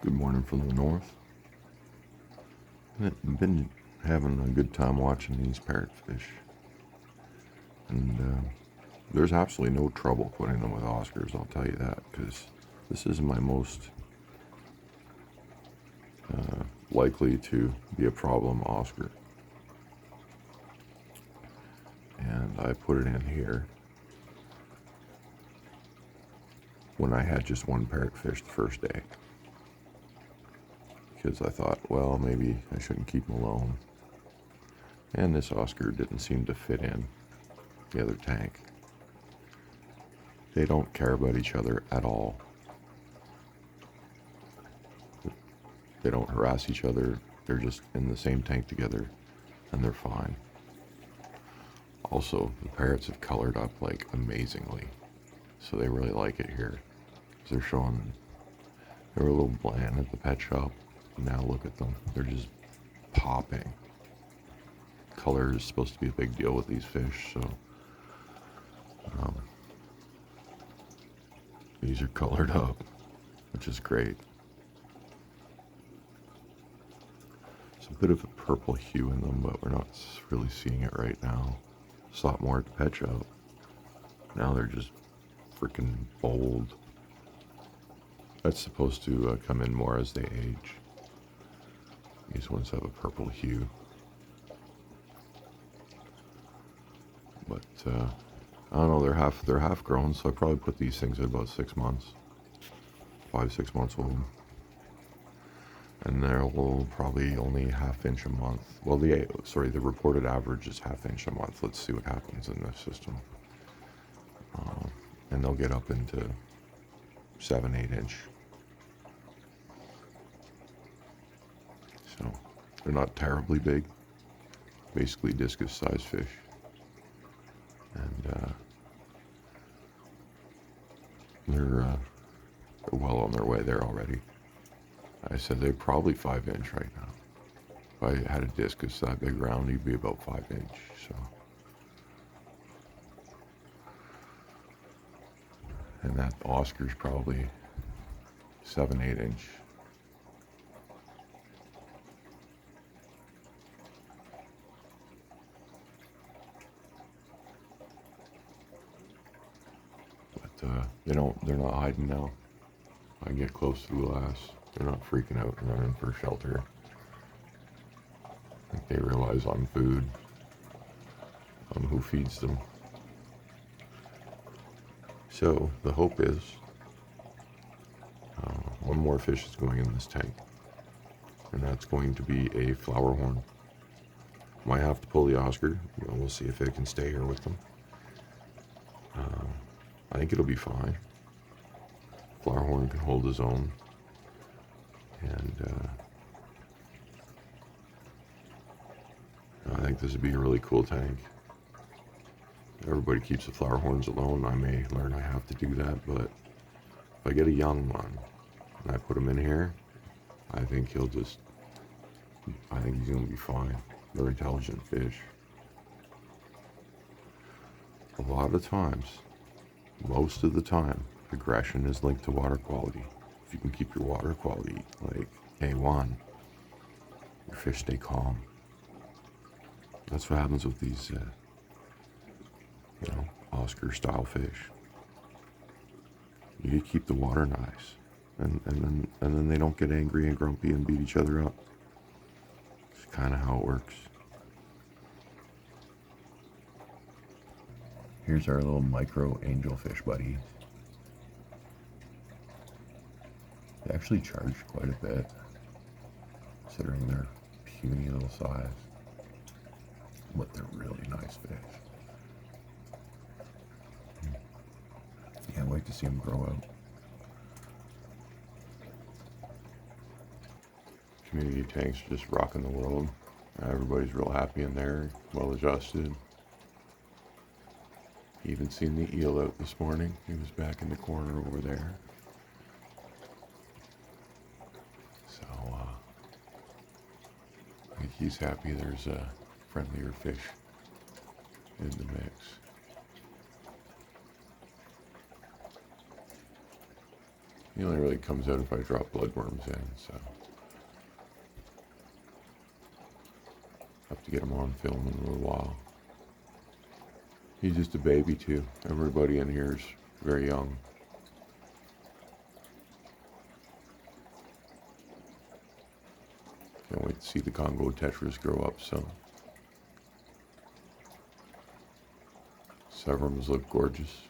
Good morning from the north. I've been having a good time watching these parrotfish, and there's absolutely no trouble putting them with Oscars, I'll tell you that, because this is my most likely to be a problem Oscar. And I put it in here when I had just one parrotfish the first day, because I thought, well, maybe I shouldn't keep them alone. And this Oscar didn't seem to fit in the other tank. They don't care about each other at all. They don't harass each other. They're just in the same tank together, and they're fine. Also, the parrots have colored up like amazingly, so they really like it here. They're showing, they were a little bland at the pet shop. Now look at them. They're just popping. Color is supposed to be a big deal with these fish, so these are colored up, which is great. It's a bit of a purple hue in them, but we're not really seeing it right now. Saw it more at the pet shop. Now they're just freaking bold. That's supposed to come in more as they age. These ones have a purple hue. But I don't know, they're half grown, so I probably put these things at about 6 months. 5-6 months old. And they're probably only ½ inch a month. Well, the reported average is ½ inch a month. Let's see what happens in this system. And they'll get up into 7-8 inch. So they're not terribly big. Basically discus sized fish. And they're well on their way there already. I said they're probably 5 inch right now. If I had a discus that big round, he'd be about 5 inch. So, and that Oscar's probably 7-8 inch. But they're not hiding now. I get close to the glass. They're not freaking out and running for shelter. I think they realize I'm food. I'm who feeds them. So the hope is one more fish is going in this tank, and that's going to be a flower horn. Might have to pull the Oscar. We'll see if it can stay here with them. I think it'll be fine. Flower horn can hold his own, and I think this would be a really cool tank. Everybody keeps the flower horns alone. I may learn I have to do that, but if I get a young one and I put him in here, I think he's going to be fine. They're intelligent fish. A lot of times, most of the time, aggression is linked to water quality. If you can keep your water quality like A1, your fish stay calm. That's what happens with these, Oscar style fish. You keep the water nice, and then they don't get angry and grumpy and beat each other up. It's kind of how it works. Here's our little micro angelfish buddy. They actually charge quite a bit, considering their puny little size. But they're really nice fish. Can't wait to see them grow out. Community tanks are just rocking the world. Everybody's real happy in there, well adjusted. Even seen the eel out this morning. He was back in the corner over there. So, I think he's happy there's a friendlier fish in the mix. He only really comes out if I drop bloodworms in, so have to get him on film in a little while. He's just a baby too. Everybody in here is very young. Can't wait to see the Congo tetras grow up soon. Severums look gorgeous.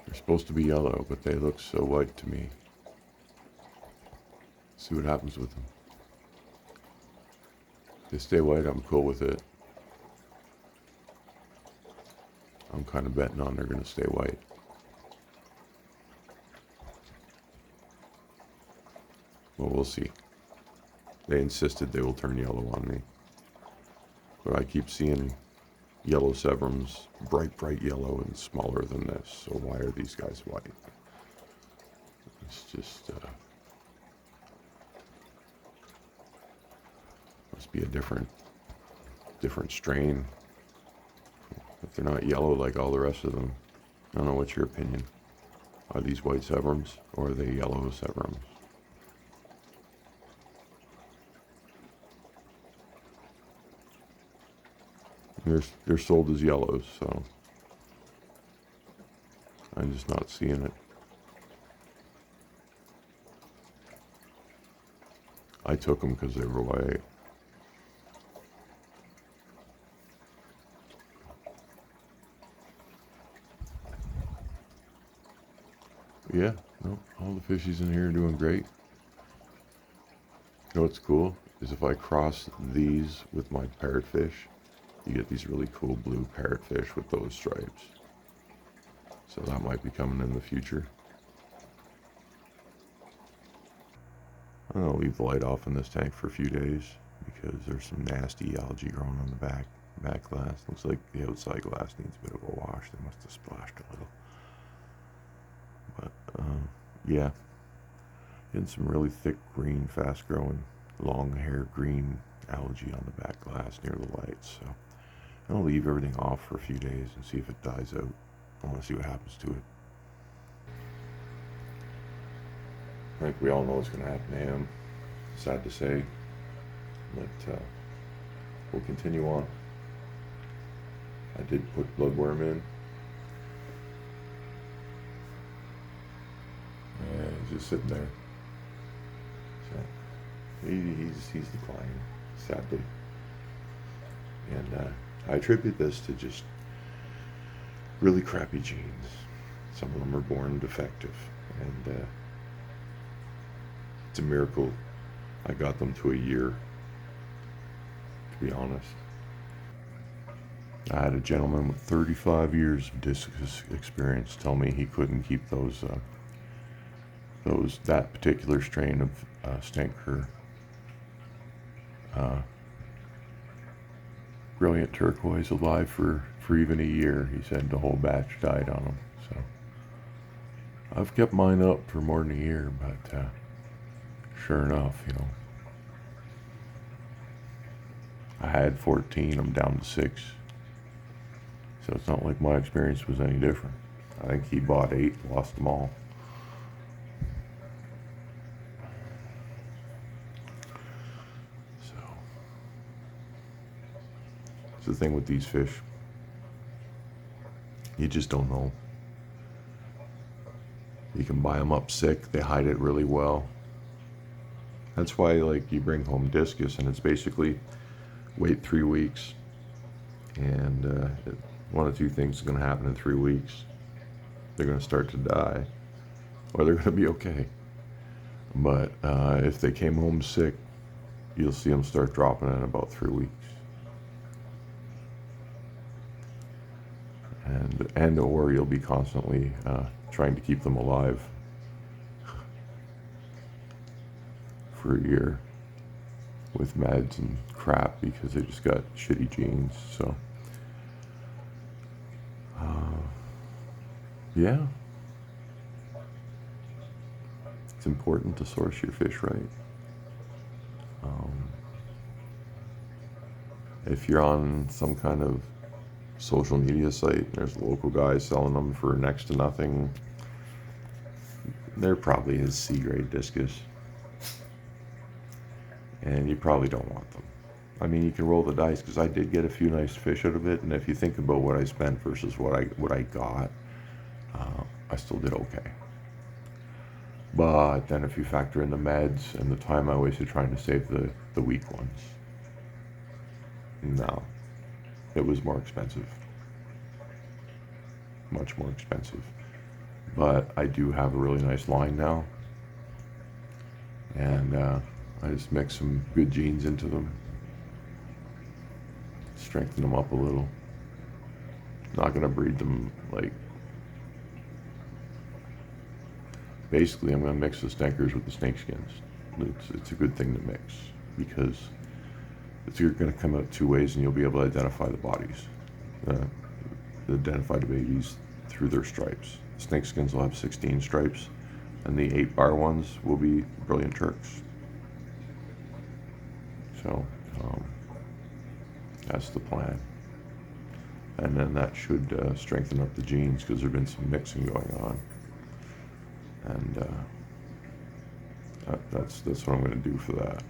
They're supposed to be yellow, but they look so white to me. See what happens with them. If they stay white, I'm cool with it. I'm kind of betting on they're going to stay white. Well, we'll see. They insisted they will turn yellow on me. But I keep seeing yellow Severums, bright yellow and smaller than this. So why are these guys white? It's just, must be a different strain. If they're not yellow like all the rest of them. I don't know, what's your opinion? Are these white Severums or are they yellow Severums? They're sold as yellows, so I'm just not seeing it. I took them because they were white. Yeah, no, all the fishies in here are doing great. You know what's cool is if I cross these with my parrotfish, you get these really cool blue parrotfish with those stripes. So that might be coming in the future. I'm gonna leave the light off in this tank for a few days because there's some nasty algae growing on the back glass. Looks like the outside glass needs a bit of a wash. They must have splashed a little. But yeah, getting some really thick green, fast growing, long hair green algae on the back glass near the light. So I'll leave everything off for a few days and see if it dies out. I want to see what happens to it. I think we all know what's going to happen to him. Sad to say, but we'll continue on. I did put bloodworm in. Yeah, he's just sitting there. So he's declining, sadly. And I attribute this to just really crappy genes. Some of them are born defective, and it's a miracle I got them to a year, to be honest. I had a gentleman with 35 years of discus experience tell me he couldn't keep that particular strain of Stanker brilliant turquoise alive for even a year. He said the whole batch died on him. So I've kept mine up for more than a year, but sure enough, I had 14, I'm down to 6. So it's not like my experience was any different. I think he bought 8, lost them all. So it's the thing with these fish. You just don't know. You can buy them up sick. They hide it really well. That's why, like, you bring home discus and it's basically wait 3 weeks, and one of two things is going to happen in 3 weeks. They're going to start to die, or they're going to be okay. But if they came home sick, you'll see them start dropping in about 3 weeks. And or you'll be constantly trying to keep them alive for a year with meds and crap because they just got shitty genes. So yeah, it's important to source your fish right. If you're on some kind of social media site. There's local guys selling them for next to nothing. They're probably his C-grade discus. And you probably don't want them. I mean, you can roll the dice because I did get a few nice fish out of it, and if you think about what I spent versus what I got, I still did okay. But then if you factor in the meds and the time I wasted trying to save the weak ones, no, it was more expensive, much more expensive. But I do have a really nice line now, and I just mix some good genes into them, strengthen them up a little. Not gonna breed them like. Basically, I'm gonna mix the stinkers with the snake skins. It's a good thing to mix because you're gonna come out two ways, and you'll be able to identify the bodies, identify the babies through their stripes. Snake skins will have 16 stripes, and the 8-bar ones will be Brilliant Turks. So that's the plan, and then that should strengthen up the genes because there's been some mixing going on, and that's what I'm going to do for that.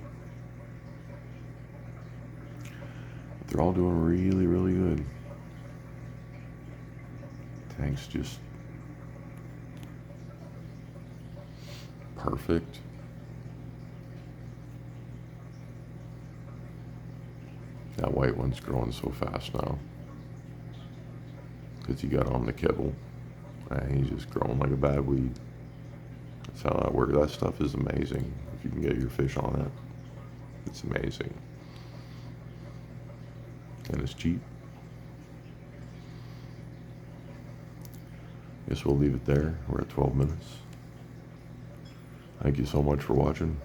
But they're all doing really, really good. Tank's just perfect. That white one's growing so fast now because he got on the kibble, and he's just growing like a bad weed. That's how that works. That stuff is amazing. If you can get your fish on it, it's amazing. And it's cheap. Guess we'll leave it there. We're at 12 minutes. Thank you so much for watching.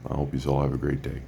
I hope you all have a great day.